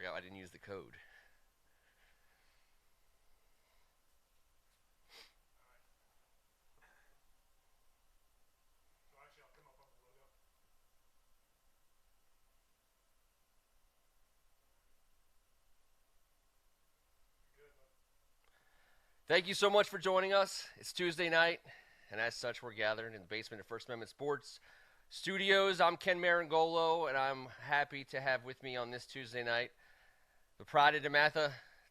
forgot I didn't use the code. Thank you so much for joining us. It's Tuesday night, and as such, we're gathered in the basement of First Amendment Sports Studios. I'm Ken Marangolo, and I'm happy to have with me on this Tuesday night the pride of DeMatha,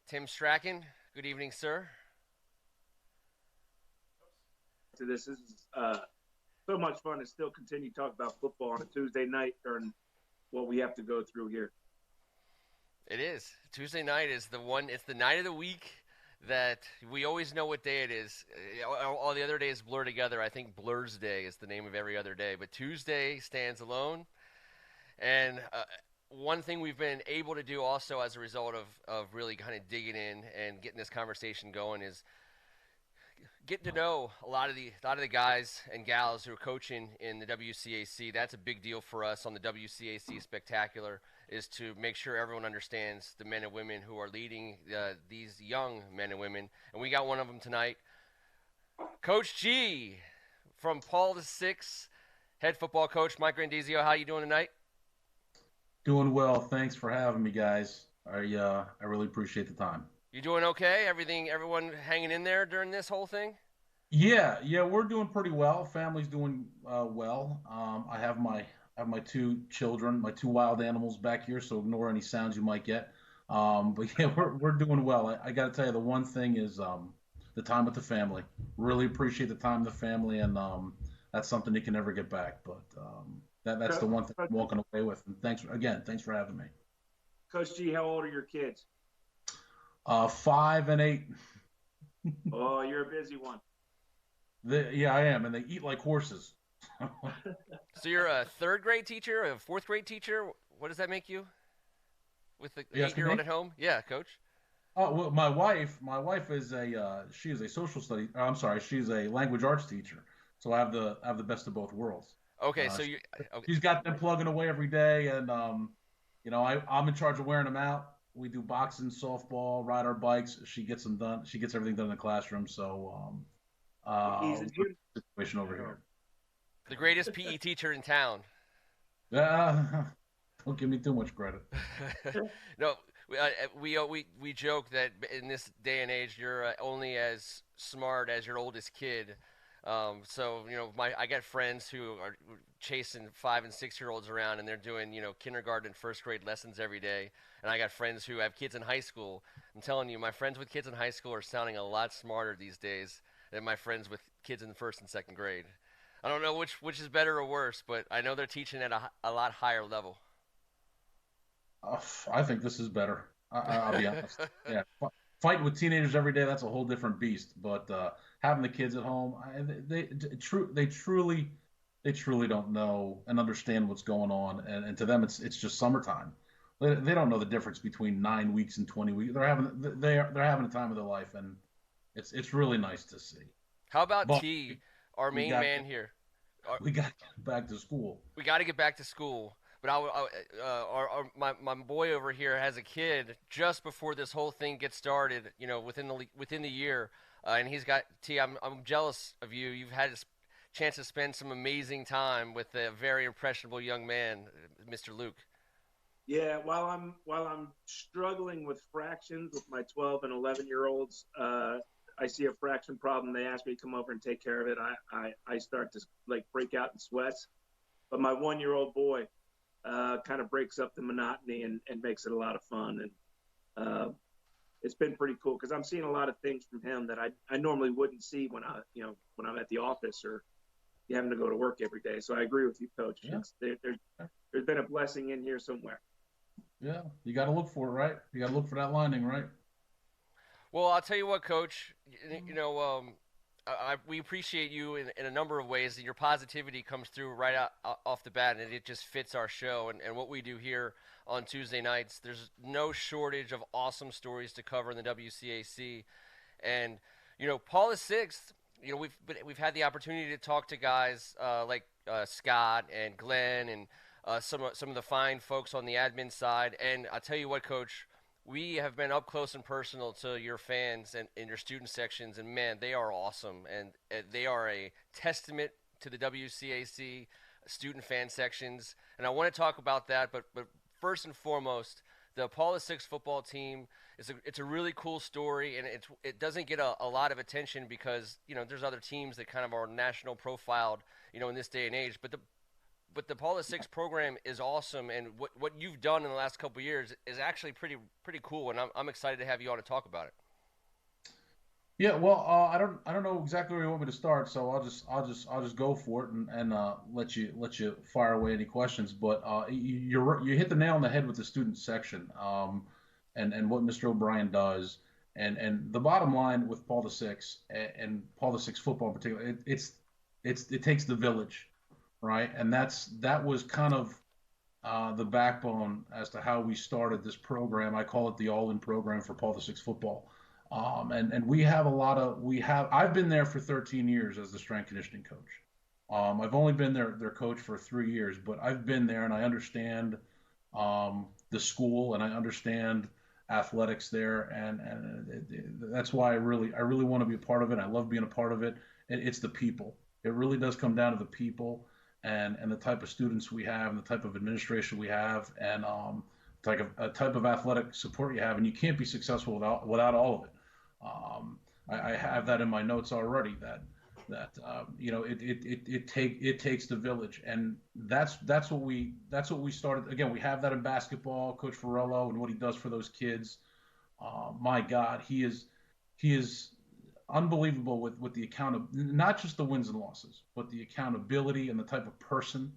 Tim Strachan. Good evening, sir. To this is so much fun to still continue to talk about football on a Tuesday night during what we have to go through here. It is. Tuesday night is the one, it's the night of the week that we always know what day it is. All the other days blur together. I think Blur's Day is the name of every other day, but Tuesday stands alone. And one thing we've been able to do also as a result of really kind of digging in and getting this conversation going is getting to know a lot of the guys and gals who are coaching in the WCAC. That's a big deal for us on the WCAC Spectacular, is to make sure everyone understands the men and women who are leading these young men and women. And we got one of them tonight, Coach G from Paul VI, head football coach Mike Grandizio. How you doing tonight? Doing well. Thanks for having me, guys. I really appreciate the time. You doing okay? Everyone hanging in there during this whole thing? Yeah, we're doing pretty well. Family's doing well. I have my two children, my two wild animals back here, so ignore any sounds you might get. But yeah, we're doing well. I got to tell you, the one thing is the time with the family. Really appreciate the time with the family, and that's something you can never get back. But that's the one thing I'm walking away with. And thanks for having me. Coach G, how old are your kids? 5 and 8. Oh, you're a busy one. Yeah, I am, and they eat like horses. So you're a third grade teacher, a fourth grade teacher. What does that make you with the You asking 8-year-old me? at home? Yeah, coach. Oh well, my wife is she is a social study. I'm sorry, she's a language arts teacher. So I have the best of both worlds. Okay, Uh, so she, you okay. she's got them plugging away every day, and I'm in charge of wearing them out. We do boxing, softball, ride our bikes. She gets them done. She gets everything done in the classroom. So He's a gym. situation over here. The greatest PE teacher in town. Uh, don't give me too much credit. No, we joke that in this day and age, you're only as smart as your oldest kid. So I got friends who are chasing 5 and 6-year-olds around, and they're doing kindergarten and first grade lessons every day. And I got friends who have kids in high school. I'm telling you, my friends with kids in high school are sounding a lot smarter these days than my friends with kids in first and second grade. I don't know which is better or worse, but I know they're teaching at a lot higher level. Uh, I think this is better. I'll be honest. Yeah, fighting with teenagers every day, that's a whole different beast. But having the kids at home, they truly don't know and understand what's going on, and to them, it's just summertime. They don't know the difference between 9 weeks and 20 weeks. They're having a time of their life, and it's really nice to see. How about But T, our we main got man here? we got back to school. We got to get back to school. But my boy over here has a kid just before this whole thing gets started. Within the year, and he's got T. I'm jealous of you. You've had a chance to spend some amazing time with a very impressionable young man, Mr. Luke. Yeah, while I'm struggling with fractions with my 12 and 11-year olds, I see a fraction problem. They ask me to come over and take care of it. I start to like break out in sweats. But my 1-year-old boy kind of breaks up the monotony and makes it a lot of fun. And it's been pretty cool because I'm seeing a lot of things from him that I normally wouldn't see when I'm at the office or having to go to work every day. So I agree with you, Coach. Yeah, There's been a blessing in here somewhere. yeah. You got to look for it, right? You got to look for that lining, right? Well, I'll tell you what, Coach. We appreciate you in a number of ways. Your positivity comes through right off the bat, and it just fits our show and what we do here on Tuesday nights. There's no shortage of awesome stories to cover in the WCAC, and Paul the Sixth. We've had the opportunity to talk to guys like Scott and Glenn and some of the fine folks on the admin side. And I'll tell you what, Coach, we have been up close and personal to your fans and in your student sections, and man, they are awesome, and they are a testament to the WCAC student fan sections. And I want to talk about that, but first and foremost, the Paula Six football team it's a really cool story, and it doesn't get a lot of attention because there's other teams that kind of are national profiled in this day and age. But the Paula Six program is awesome, and what you've done in the last couple of years is actually pretty cool, and I'm excited to have you on to talk about it. Yeah, well, I don't know exactly where you want me to start, so I'll just go for it and let you fire away any questions. But you hit the nail on the head with the student section, and what Mr. O'Brien does, and the bottom line with Paul the Six and Paul the Six football in particular, it takes the village, right? And that was kind of the backbone as to how we started this program. I call it the all-in program for Paul the Six football. And we have I've been there for 13 years as the strength conditioning coach. I've only been their coach for 3 years, but I've been there and I understand the school and I understand athletics there, and that's why I really want to be a part of it. I love being a part of it. It's the people. It really does come down to the people and the type of students we have and the type of administration we have and type of athletic support you have, and you can't be successful without all of it. I have that in my notes already. It takes the village, and that's what we started. Again, we have that in basketball. Coach Farello and what he does for those kids. My God, he is unbelievable with the account of not just the wins and losses, but the accountability and the type of person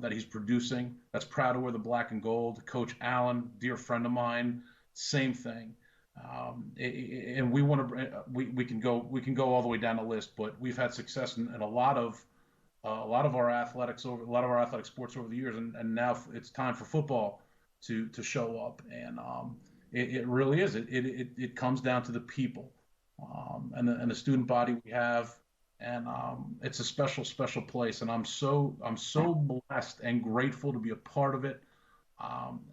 that he's producing. That's proud to wear the black and gold. Coach Allen, dear friend of mine, same thing. And we want to we can go all the way down the list, but we've had success in a lot of our athletic sports over the years, and now it's time for football to show up, and it really is. It comes down to the people and the student body we have. And it's a special place, and I'm so blessed and grateful to be a part of it.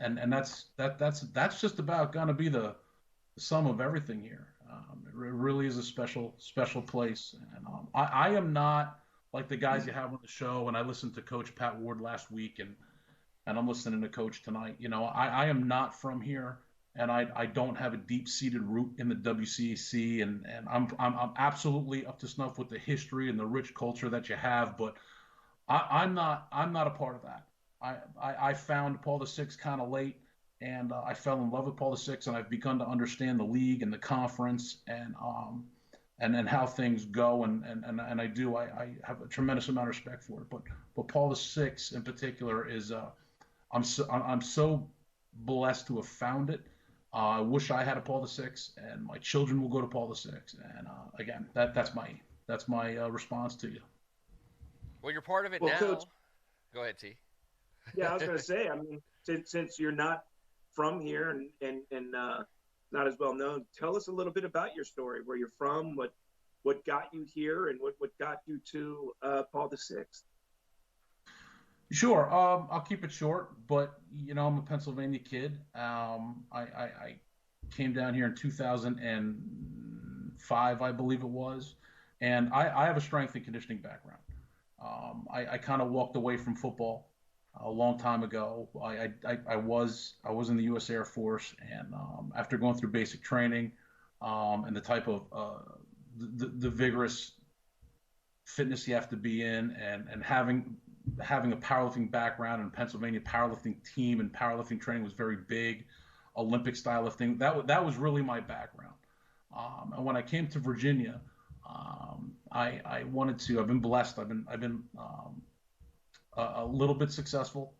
And that's just about gonna be the sum of everything here. It really is a special place, and I am not like the guys you have on the show. And I listened to Coach Pat Ward last week, and I'm listening to Coach tonight. I am not from here. And I don't have a deep-seated root in the WCAC, and I'm absolutely up to snuff with the history and the rich culture that you have, but I'm not a part of that. I found Paul the Six kind of late, and I fell in love with Paul the Six, and I've begun to understand the league and the conference and how things go, and I do. I have a tremendous amount of respect for it, but Paul the Six in particular is I'm so blessed to have found it. I wish I had a Paul the Six, and my children will go to Paul the Six. And again, that's my response to you. Well, you're part of it now. Coach, go ahead, T. Yeah, I was going to say. I mean, since you're not from here and not as well known, tell us a little bit about your story, where you're from, what got you here, and what got you to Paul the Sixth. Sure. I'll keep it short, but I'm a Pennsylvania kid. I came down here in 2005, I believe it was, and I have a strength and conditioning background. I kind of walked away from football a long time ago. I was in the U.S. Air Force, and after going through basic training and the type of the vigorous fitness you have to be in, and having a powerlifting background, and Pennsylvania powerlifting team and powerlifting training was very big, Olympic style lifting. That was really my background. And when I came to Virginia, I wanted to. I've been blessed. I've been a little bit successful.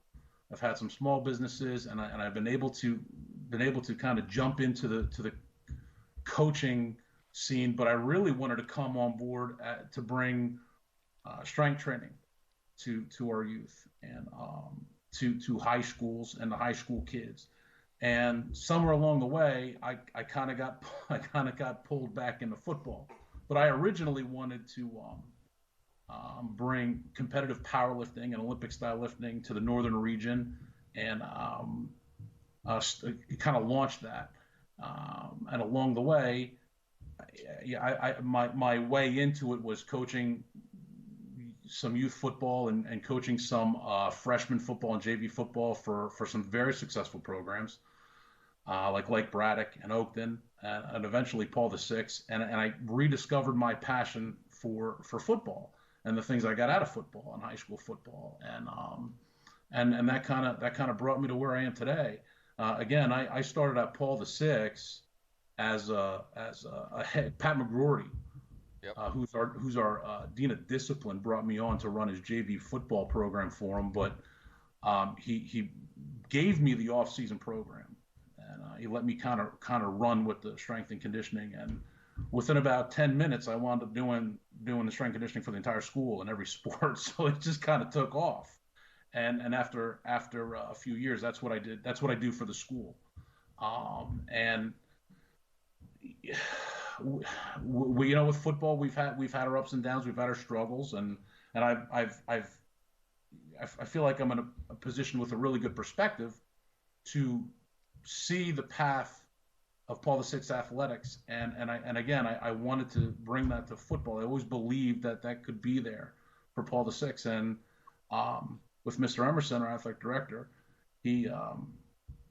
I've had some small businesses, and I've been able to kind of jump into the coaching scene. But I really wanted to come on board to bring strength training to our youth and to high schools and the high school kids. And somewhere along the way, I kind of got pulled back into football. But I originally wanted to bring competitive powerlifting and Olympic style lifting to the northern region, and kind of launched that. And along the way, my way into it was coaching some youth football and coaching some freshman football and JV football for some very successful programs, like Lake Braddock and Oakton, and eventually Paul VI. And I rediscovered my passion for football and the things I got out of football and high school football, and that kind of brought me to where I am today. Again, I started at Paul VI as a head. Pat McGrory, Yep. Who's our dean of discipline, brought me on to run his JV football program for him. But he gave me the off-season program, and he let me kind of run with the strength and conditioning. And within about 10 minutes, I wound up doing the strength and conditioning for the entire school in every sport. So it just kind of took off. And after a few years, that's what I did. That's what I do for the school. And we, with football, we've had our ups and downs, we've had our struggles, and I feel like I'm in a position with a really good perspective to see the path of Paul VI athletics, and again, I wanted to bring that to football. I always believed that could be there for Paul VI, and with Mr. Emerson, our athletic director, he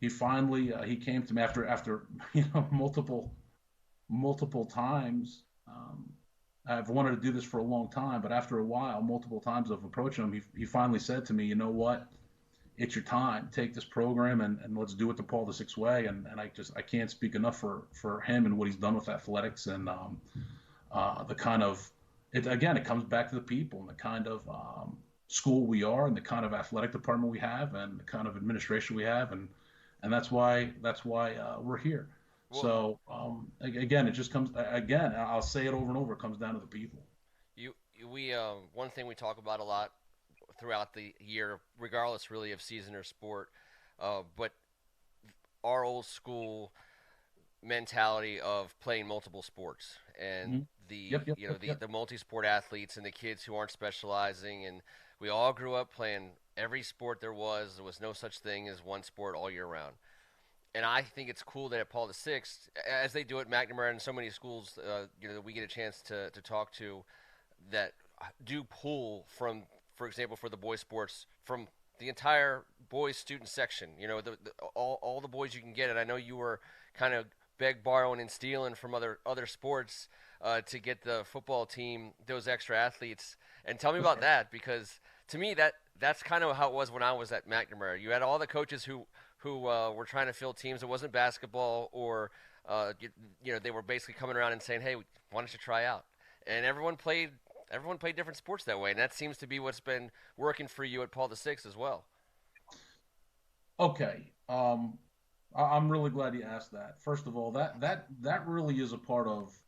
finally he came to me after multiple times. I've wanted to do this for a long time, but after a while, multiple times of approaching him, he finally said to me, "You know what? It's your time. Take this program and let's do it the Paul VI way." And I can't speak enough for him and what he's done with athletics, and the kind of it comes back to the people and the kind of school we are and the kind of athletic department we have and the kind of administration we have, and that's why we're here. Well, so again, it just comes again. I'll say it over and over. It comes down to the people. We one thing we talk about a lot throughout the year, regardless really of season or sport, but our old school mentality of playing multiple sports and the multi-sport athletes and the kids who aren't specializing, and we all grew up playing every sport there was. There was no such thing as one sport all year round. And I think it's cool that at Paul VI, as they do at McNamara and so many schools, that we get a chance to talk to, that do pull from, for example, for the boys sports, from the entire boys student section. All the boys you can get. And I know you were kind of borrowing, and stealing from other sports to get the football team those extra athletes. And tell me about that, because to me that's kind of how it was when I was at McNamara. You had all the coaches who were trying to fill teams. It wasn't basketball, or they were basically coming around and saying, "Hey, why don't you try out?" And everyone played different sports that way, and that seems to be what's been working for you at Paul VI as well. Okay, I'm really glad you asked that. First of all, that really is a part of.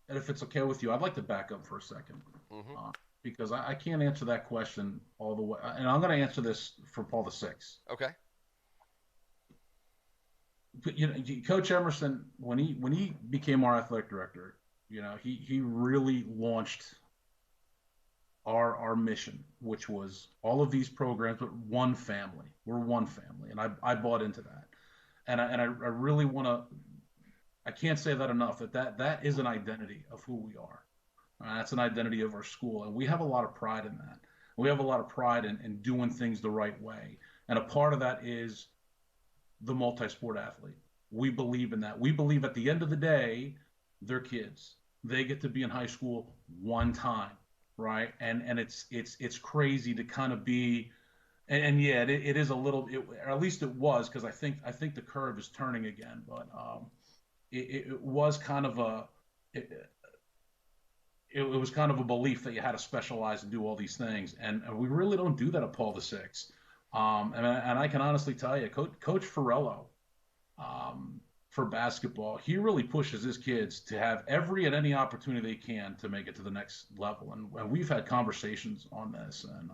And if it's okay with you, I'd like to back up for a second, because I can't answer that question all the way, and I'm going to answer this for Paul VI. Okay. Coach Emerson, when he became our athletic director, he really launched our mission, which was all of these programs, but one family. We're one family, and I bought into that, and I really want to. I can't say that enough. That is an identity of who we are. That's an identity of our school, and we have a lot of pride in that. We have a lot of pride in doing things the right way, and a part of that is the multi-sport athlete. We believe in that. We believe at the end of the day, they're kids. They get to be in high school one time, right? And it's crazy to kind of be, and yeah, it is a little, or at least it was, because I think the curve is turning again. But it was kind of it was kind of a belief that you had to specialize and do all these things, and we really don't do that at Paul VI. And I can honestly tell you, Coach Ferrello, for basketball, he really pushes his kids to have every and any opportunity they can to make it to the next level. And we've had conversations on this. And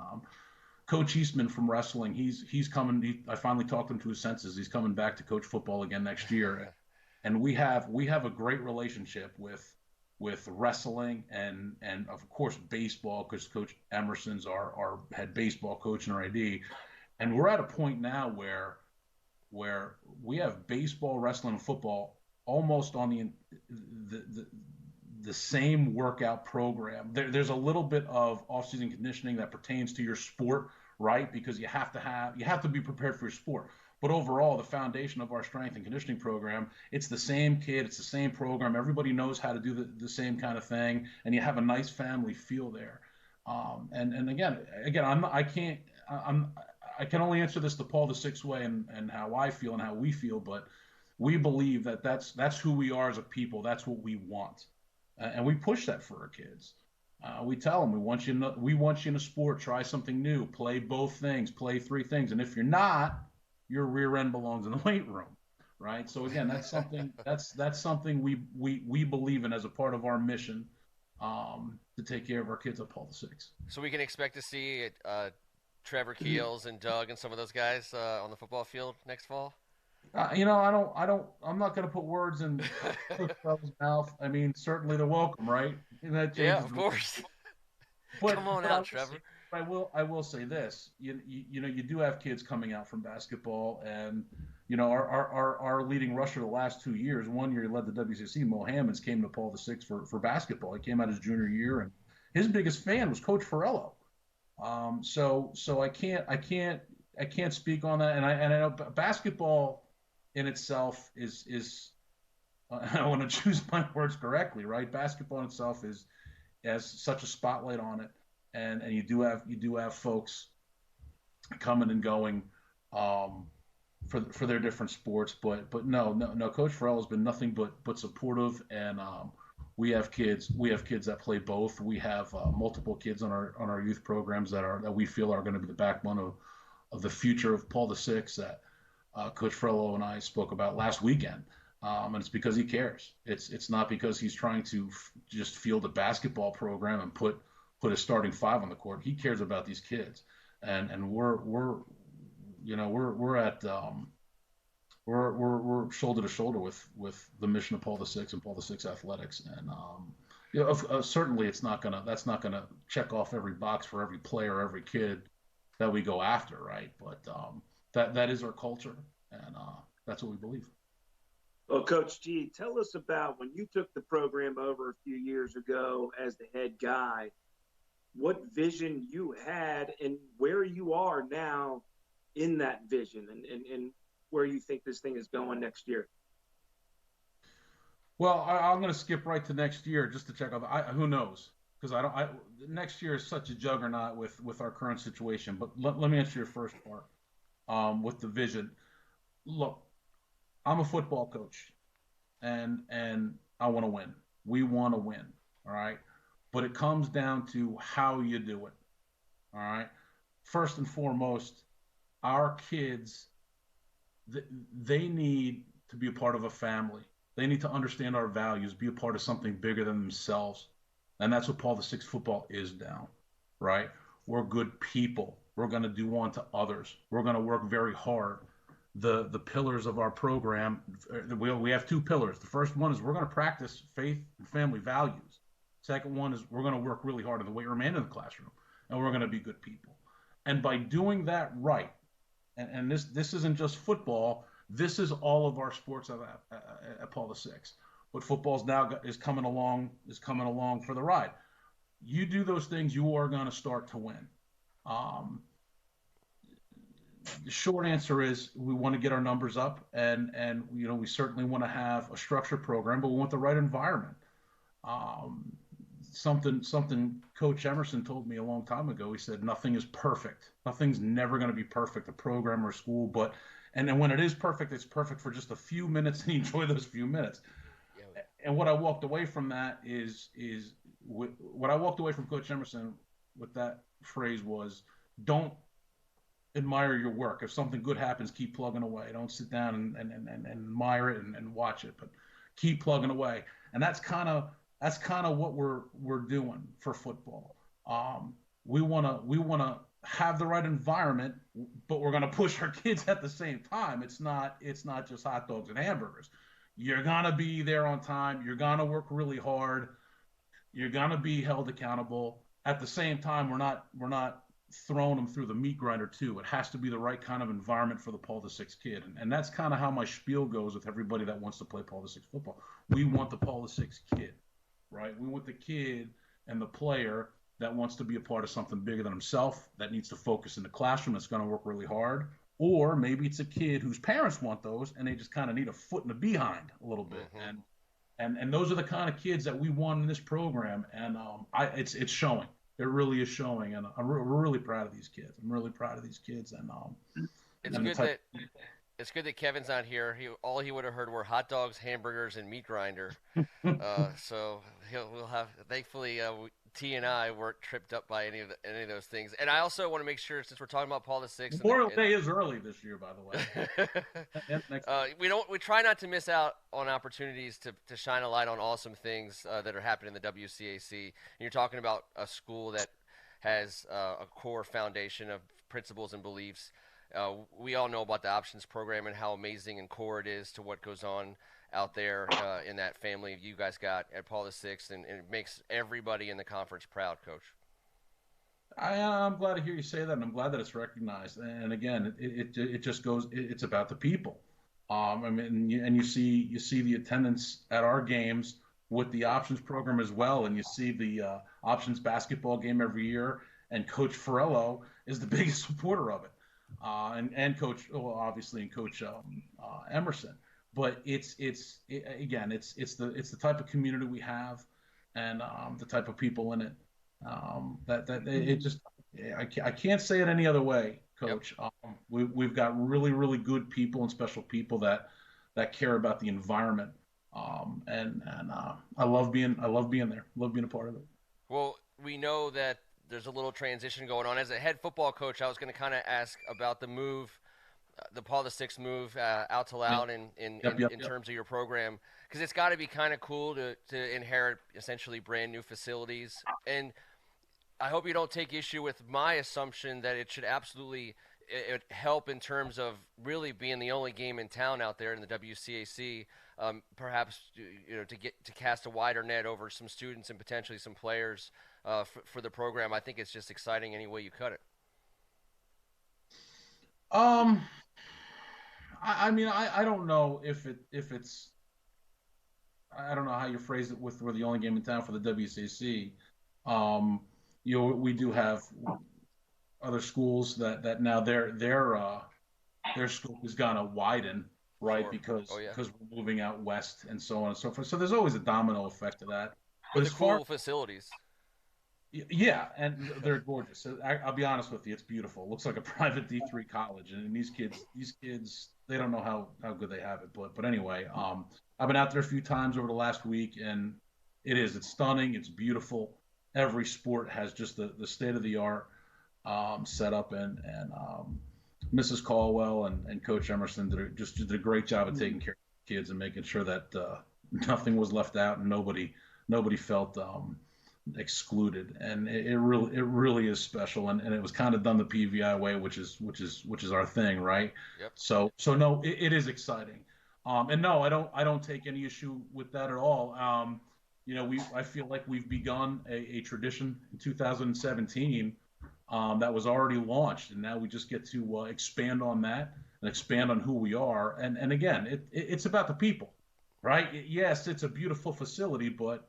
Coach Eastman from wrestling, he's coming. I finally talked him to his senses. He's coming back to coach football again next year. And we have a great relationship with with wrestling and of course baseball, because Coach Emerson's our head baseball coach in our AD, and we're at a point now where we have baseball, wrestling, and football almost on the the same workout program. There's a little bit of off-season conditioning that pertains to your sport, right? Because you have to be prepared for your sport. But overall, the foundation of our strength and conditioning program, it's the same kid, it's the same program. Everybody knows how to do the same kind of thing, and you have a nice family feel there. And again, I can only answer this the Paul the Sixth way and how I feel and how we feel, but we believe that that's who we are as a people. That's what we want, and we push that for our kids. We tell them we want you in a sport. Try something new. Play both things. Play three things. And if you're not, your rear end belongs in the weight room, right? So again, that's something we believe in as a part of our mission, to take care of our kids at Paul the Sixth. So we can expect to see Trevor Keels and Doug and some of those guys on the football field next fall. I'm not going to put words in Coach Bell's mouth. I mean, certainly they're welcome, right? And that Yeah, changes of course. But, Come on but out, Trevor. I will say this. You do have kids coming out from basketball, and our leading rusher the last 2 years. One year he led the WCAC. Mo Hammonds came to Paul the Sixth for basketball. He came out his junior year, and his biggest fan was Coach Farello. So I can't speak on that. And I know basketball in itself is I want to choose my words correctly, right? Basketball in itself has such a spotlight on it, and you do have folks coming and going for their different sports, but no, Coach Farrell has been nothing but supportive, and we have kids that play both. We have multiple kids on our youth programs that we feel are going to be the backbone of the future of Paul the Sixth that Coach Frello and I spoke about last weekend. And it's because he cares. It's not because he's trying to just field a basketball program and put a starting five on the court. He cares about these kids, and we're shoulder to shoulder with the mission of Paul the Sixth and Paul the Sixth Athletics. And certainly that's not gonna check off every box for every player, every kid that we go after, right? But that is our culture, and that's what we believe. Well, Coach G, tell us about when you took the program over a few years ago as the head guy, what vision you had and where you are now in that vision, and where you think this thing is going next year. Well, I'm going to skip right to next year just to check out. Who knows? Because next year is such a juggernaut with our current situation. But let me answer your first part with the vision. Look, I'm a football coach, and I want to win. We want to win, all right? But it comes down to how you do it, all right? First and foremost, our kids, they need to be a part of a family. They need to understand our values, be a part of something bigger than themselves. And that's what Paul the Sixth football is now, right? We're good people. We're going to do unto others. We're going to work very hard. The pillars of our program, we have two pillars. The first one is we're going to practice faith and family values. Second one is we're going to work really hard in the weight room and in the classroom, and we're going to be good people. And by doing that right, and this isn't just football, this is all of our sports at Paul the Sixth. But football's now is coming along for the ride. You do those things, you are going to start to win. The short answer is we want to get our numbers up, and we certainly want to have a structured program, but we want the right environment. Something Coach Emerson told me a long time ago. He said nothing is perfect. Nothing's never going to be perfect, a program or a school, and then when it is perfect, it's perfect for just a few minutes, and you enjoy those few minutes. Yeah. And what I walked away from that is what I walked away from Coach Emerson with that phrase was, don't admire your work. If something good happens, keep plugging away. Don't sit down and admire it and watch it, but keep plugging away. And that's kind of what we're doing for football. We wanna have the right environment, but we're gonna push our kids at the same time. It's not just hot dogs and hamburgers. You're gonna be there on time. You're gonna work really hard. You're gonna be held accountable. At the same time, we're not throwing them through the meat grinder too. It has to be the right kind of environment for the Paul the Six kid, and that's kind of how my spiel goes with everybody that wants to play Paul the Six football. We want the Paul the Six kid, right? We want the kid and the player that wants to be a part of something bigger than himself, that needs to focus in the classroom, that's going to work really hard. Or maybe it's a kid whose parents want those and they just kind of need a foot in the behind a little bit. Mm-hmm. And those are the kind of kids that we want in this program. And it's showing. It really is showing. And we're really proud of these kids. I'm really proud of these kids. And It's and good that it's good that Kevin's not here. All he would have heard were hot dogs, hamburgers, and meat grinder. So we'll have. Thankfully, T and I weren't tripped up by any of those things. And I also want to make sure, since we're talking about Paul the Sixth, Memorial Day is early this year, by the way. We try not to miss out on opportunities to shine a light on awesome things that are happening in the WCAC. And you're talking about a school that has a core foundation of principles and beliefs. We all know about the options program and how amazing and core it is to what goes on out there in that family you guys got at Paul VI, and it makes everybody in the conference proud, Coach. I'm glad to hear you say that, and I'm glad that it's recognized. And again, it just goes. It's about the people. I mean, and you see the attendance at our games with the options program as well, and you see the options basketball game every year. And Coach Ferrello is the biggest supporter of it, and Coach, well, obviously, and Coach Emerson. But it's the type of community we have, and the type of people in it. I can't say it any other way, Coach. Yep. We've got really good people and special people that care about the environment, and I love being there. Love being a part of it. Well, we know that there's a little transition going on. As a head football coach, I was going to kind of ask about the move, the Paul VI move out to Loud in terms of your program, because it's got to be kind of cool to inherit essentially brand new facilities. And I hope you don't take issue with my assumption that it should absolutely help in terms of really being the only game in town out there in the WCAC. Perhaps to cast a wider net over some students and potentially some players for the program. I think it's just exciting any way you cut it. I mean, I don't know if it's I don't know how you phrase it with we're the only game in town for the WCAC. We do have other schools that now their scope is gonna widen, right? Sure. Because we're moving out west and so on and so forth. So there's always a domino effect to that. But the cool facilities. Yeah, and they're gorgeous. I'll be honest with you, it's beautiful. It looks like a private D3 college, and these kids, they don't know how good they have it. But anyway, I've been out there a few times over the last week, and it's stunning. It's beautiful. Every sport has just the state of the art set up, and Mrs. Caldwell and Coach Emerson did a great job of taking care of the kids and making sure that nothing was left out and nobody felt excluded. And it really is special, and it was kind of done the PVI way, which is our thing, right? Yep. So no, it is exciting, and no, I don't take any issue with that at all. I feel like we've begun a tradition in 2017 that was already launched, and now we just get to expand on that and expand on who we are. And again, it's about the people, right? Yes, it's a beautiful facility, but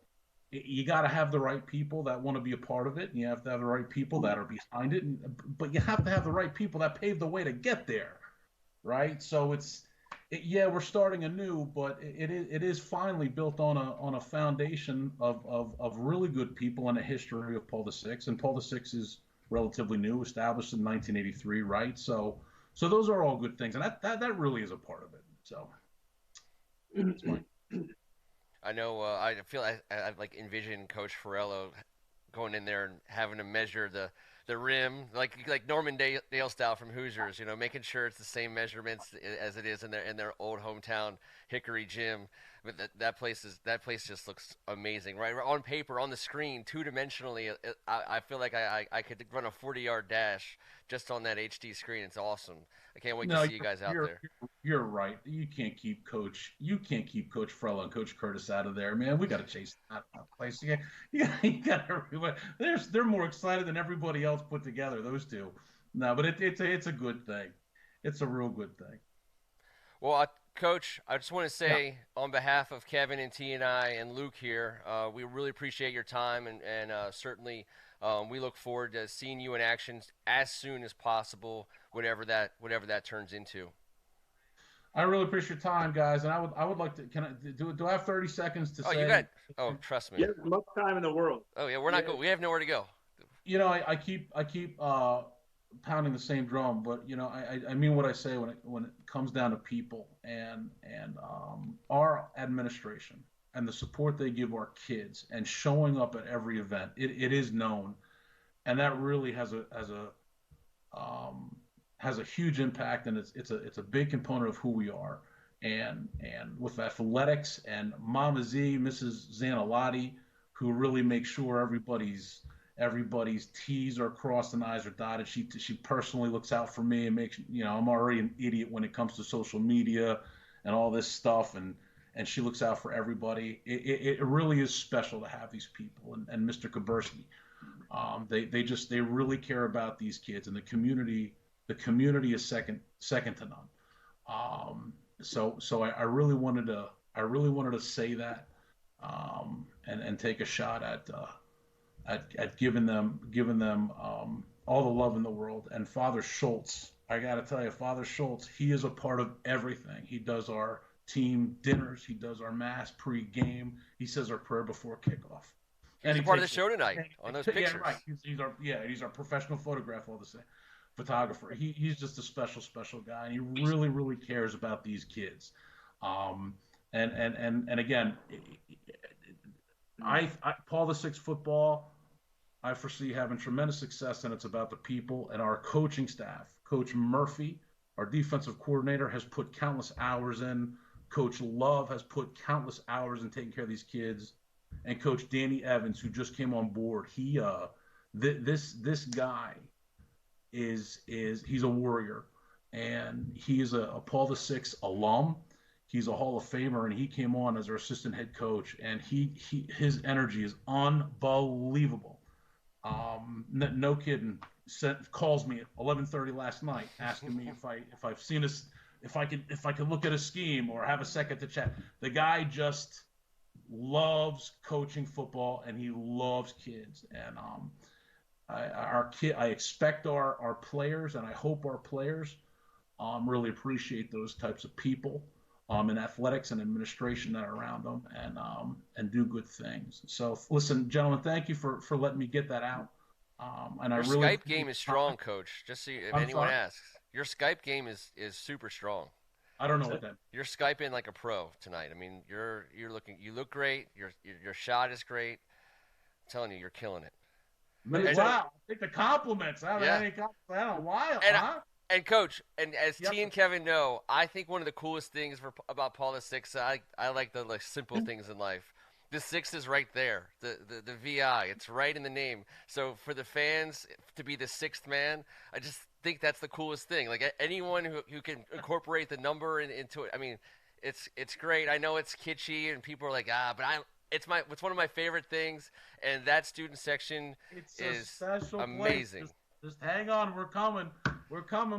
you got to have the right people that want to be a part of it, and you have to have the right people that are behind it, but you have to have the right people that pave the way to get there, right? So we're starting anew, but it is finally built on a foundation of really good people and a history of Paul VI, and Paul VI is relatively new, established in 1983, right? So those are all good things, and that really is a part of it. So it's fine. I know. I feel I like envision Coach Ferrello going in there and having to measure the rim like Norman Dale style from Hoosiers. Making sure it's the same measurements as it is in their old hometown Hickory gym. But that place just looks amazing, right? On paper, on the screen, two-dimensionally, I feel like I could run a 40-yard dash just on that HD screen. It's awesome. I can't wait to No, see you guys out there. you're right. You can't keep Coach Frella and Coach Curtis out of there, man. We got to chase that place. You got everybody. They're more excited than everybody else put together. Those two. No, but it's a good thing. It's a real good thing. Well, Coach, I just want to Yeah. say on behalf of Kevin and T and I and Luke here, we really appreciate your time and certainly we look forward to seeing you in action as soon as possible, whatever that turns into. I really appreciate your time, guys, and I would like to. Can I do I have 30 seconds to Oh, you say? got. Oh, trust me. Yeah, most time in the world. Oh yeah, we're not Yeah. go. We have nowhere to go. I keep pounding the same drum, but I mean what I say when it comes down to people and our administration and the support they give our kids and showing up at every event. It is known, and that really has a huge impact, and it's a big component of who we are. And with athletics and Mama Z, Mrs. Zanalotti, who really make sure everybody's T's are crossed and I's are dotted. She personally looks out for me and makes I'm already an idiot when it comes to social media and all this stuff, and she looks out for everybody. It really is special to have these people, and Mr. Kaburski. They really care about these kids, and the community is second to none. So I really wanted to say that, and take a shot at giving them all the love in the world. And Father Schultz, I got to tell you, Father Schultz, he is a part of everything. He does our team dinners, he does our mass pre-game, he says our prayer before kickoff. He's a part of the show tonight on those pictures. Yeah, right. He's our professional photograph, all the same photographer. He's just a special guy, and he really cares about these kids. And again, I Paul VI football, I foresee having tremendous success, and it's about the people and our coaching staff. Coach Murphy, our defensive coordinator, has put countless hours in. Coach Love has put countless hours in taking care of these kids. And Coach Danny Evans, who just came on board, this guy he's a warrior, and he is a Paul VI alum. He's a Hall of Famer, and he came on as our assistant head coach, and his energy is unbelievable. No kidding. Calls me at 11:30 last night asking me if I've seen us, if I could look at a scheme or have a second to chat. The guy just loves coaching football, and he loves kids. And I expect our players, and I hope our players really appreciate those types of people in athletics and administration that are around them, and do good things. So listen, gentlemen, thank you for letting me get that out. And Your I really Skype game is strong, Coach. Just so if I'm anyone sorry? asks, your Skype game is super strong. I don't know what that. You're Skyping like a pro tonight. I mean, you look great. Your shot is great. I'm telling you, you're killing it. Wow, I think the compliments. I haven't Yeah. had any compliments in a while, And huh? And Coach, and as Yep. T and Kevin know, I think one of the coolest things about Paul VI, I like the simple things in life. The 6 is right there. The VI, it's right in the name. So for the fans to be the 6th man, I just think that's the coolest thing. Like anyone who can incorporate the number into it. I mean, it's great. I know it's kitschy and people are like, but it's one of my favorite things, and that student section It's is a special amazing. Place. Just hang on, we're coming,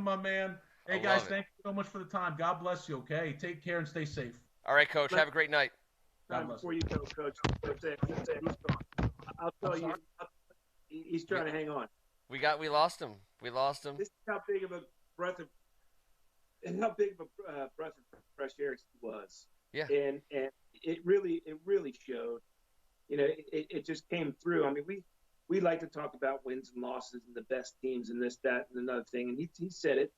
my man. Hey I guys, love it. thank you so much for the time. God bless you. Okay, take care and stay safe. All right, Coach, have a great night. Time before you go, Coach. I'll tell you, he's trying to hang on. We lost him. This is how big of a breath of fresh air he was. Yeah. And it really showed. It just came through. I mean, we like to talk about wins and losses and the best teams and this, that, and another thing. And he said it.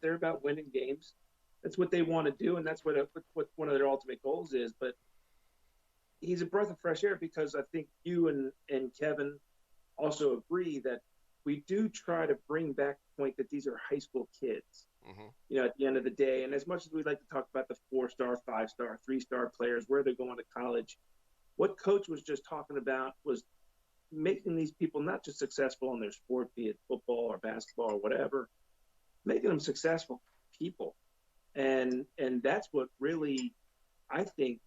They're about winning games. That's what they want to do, and that's what one of their ultimate goals is. But he's a breath of fresh air because I think you and Kevin also agree that we do try to bring back the point that these are high school kids. At the end of the day. And as much as we like to talk about the 4-star, 5-star, 3-star players, where they're going to college, what Coach was just talking about was making these people not just successful in their sport, be it football or basketball or whatever, making them successful people. And that's what really, I think,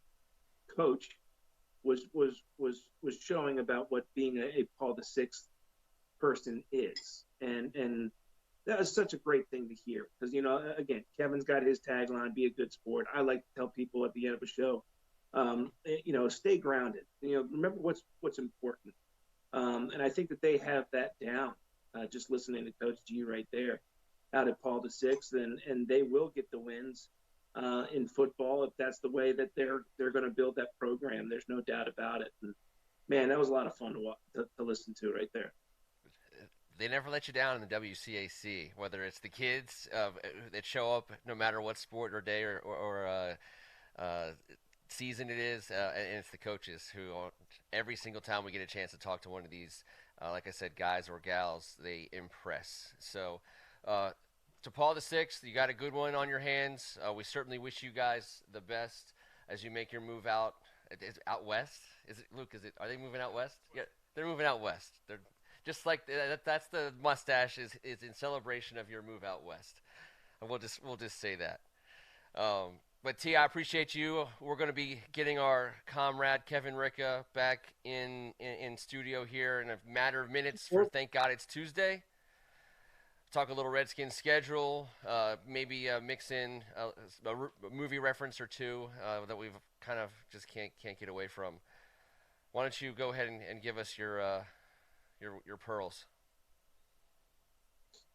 Coach was showing about what being a Paul VI person is. And that was such a great thing to hear because, again, Kevin's got his tagline, be a good sport. I like to tell people at the end of a show, stay grounded. Remember what's important. And I think that they have that down, just listening to Coach G right there out at Paul VI, and they will get the wins in football if that's the way that they're going to build that program. There's no doubt about it. And, man, that was a lot of fun to listen to right there. They never let you down in the WCAC, whether it's the kids that show up no matter what sport or day or season it is, and it's the coaches who, every single time we get a chance to talk to one of these, like I said, guys or gals, they impress. So, to Paul VI, you got a good one on your hands. We certainly wish you guys the best as you make your move out. Out west? Is it, Luke? Are they moving out west? Yeah, they're moving out west. They're just like that's the mustache is in celebration of your move out west. And we'll just say that. But T, I appreciate you. We're going to be getting our comrade Kevin Ricka back in studio here in a matter of minutes. For thank God it's Tuesday. Talk a little Redskins schedule, maybe mix in a movie reference or two that we've kind of just can't get away from. Why don't you go ahead and give us your pearls?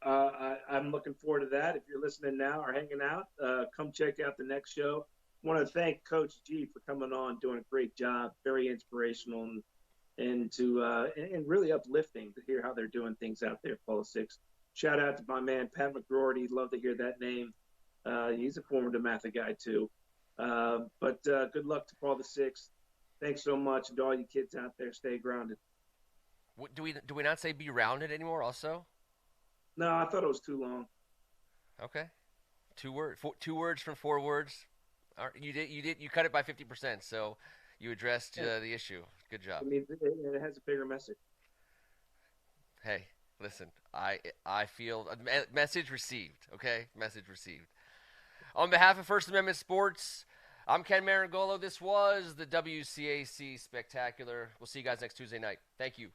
I'm looking forward to that. If you're listening now or hanging out, come check out the next show. I want to thank Coach G for coming on, doing a great job, very inspirational and really uplifting to hear how they're doing things out there, Paul VI. Shout out to my man, Pat McGroarty. Love to hear that name. He's a former DeMatha guy, too. But good luck to Paul VI. Thanks so much. And to all you kids out there, stay grounded. Do we not say be rounded anymore also? No, I thought it was too long. Okay. 2 words from 4 words. You cut it by 50%, so you addressed the issue. Good job. I mean, it has a bigger message. Hey, listen, I feel message received. Okay, message received. On behalf of First Amendment Sports, I'm Ken Marangolo. This was the WCAC Spectacular. We'll see you guys next Tuesday night. Thank you.